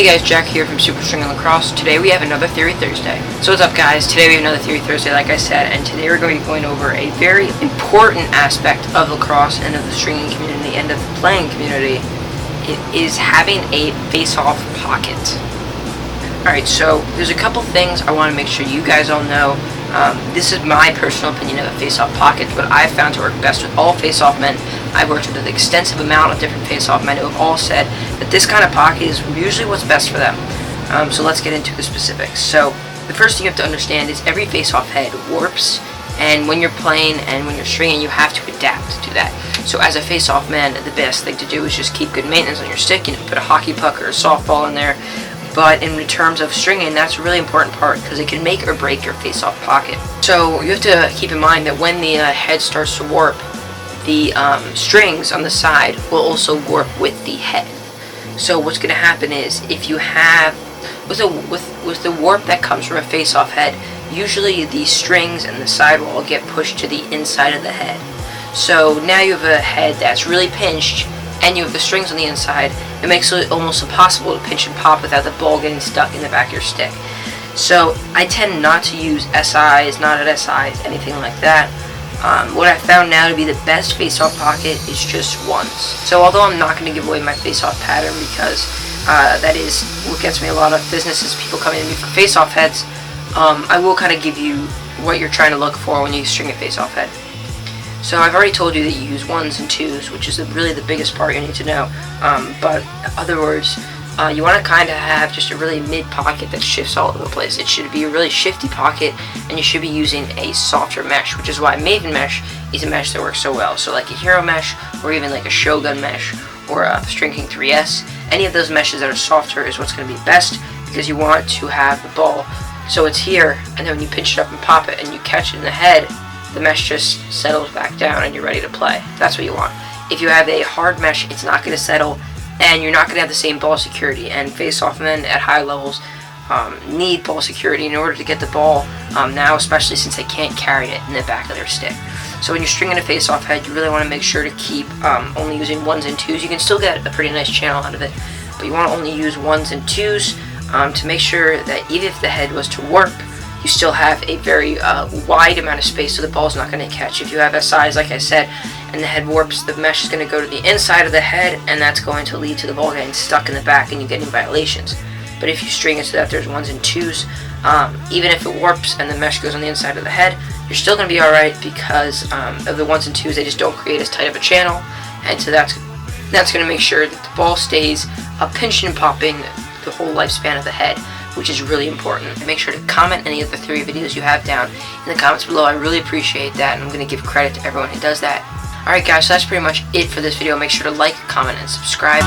Hey guys, Jack here from superstringinglax. Today we have another Theory Thursday. So what's up guys, today we have another Theory Thursday like I said, and today we're going to be going over a very important aspect of lacrosse and of the stringing community and of the playing community. It is having a face-off pocket. Alright, so there's a couple things I want to make sure you guys all know. This is my personal opinion of a face-off pocket, but I've found to work best with all face-off men. I've worked with an extensive amount of different face-off men who have all said that this kind of pocket is usually what's best for them. So let's get into the specifics. So the first thing you have to understand is every face-off head warps, and when you're playing and when you're stringing, you have to adapt to that. So as a face-off man, the best thing to do is just keep good maintenance on your stick. You know, put a hockey puck or a softball in there. But in terms of stringing, that's a really important part because it can make or break your face-off pocket. So you have to keep in mind that when the head starts to warp, the strings on the side will also warp with the head. So what's going to happen is if you have, with the warp that comes from a face-off head, usually the strings and the sidewall get pushed to the inside of the head. So now you have a head that's really pinched, and you have the strings on the inside. It makes it almost impossible to pinch and pop without the ball getting stuck in the back of your stick. So I tend not to use SIs, not at SIs, anything like that. What I found now to be the best face-off pocket is just ones. So although I'm not going to give away my face-off pattern because that is what gets me a lot of business is people coming to me for face-off heads, I will kind of give you what you're trying to look for when you string a face-off head. So I've already told you that you use ones and twos, which is really the biggest part you need to know. But in other words, you want to kind of have just a really mid pocket that shifts all over the place. It should be a really shifty pocket, and you should be using a softer mesh, which is why Maven mesh is a mesh that works so well. So like a Hero mesh, or even like a Shogun mesh, or a String King 3S, any of those meshes that are softer is what's going to be best, because you want to have the ball so it's here, and then when you pinch it up and pop it and you catch it in the head, the mesh just settles back down and you're ready to play. That's what you want. If you have a hard mesh, it's not going to settle, and you're not going to have the same ball security. And face-off men at high levels need ball security in order to get the ball now, especially since they can't carry it in the back of their stick. So when you're stringing a face-off head, you really want to make sure to keep only using ones and twos. You can still get a pretty nice channel out of it, but you want to only use ones and twos to make sure that even if the head was to warp, you still have a very wide amount of space so the ball's not going to catch. If you have SIs, like I said, and the head warps, the mesh is going to go to the inside of the head, and that's going to lead to the ball getting stuck in the back and you getting violations. But if you string it so that there's ones and twos, even if it warps and the mesh goes on the inside of the head, you're still going to be alright because of the ones and twos. They just don't create as tight of a channel, and so that's going to make sure that the ball stays pinching and popping the whole lifespan of the head, which is really important. Make sure to comment any of the theory videos you have down in the comments below. I really appreciate that, and I'm going to give credit to everyone who does that. Alright guys, so that's pretty much it for this video. Make sure to like, comment, and subscribe.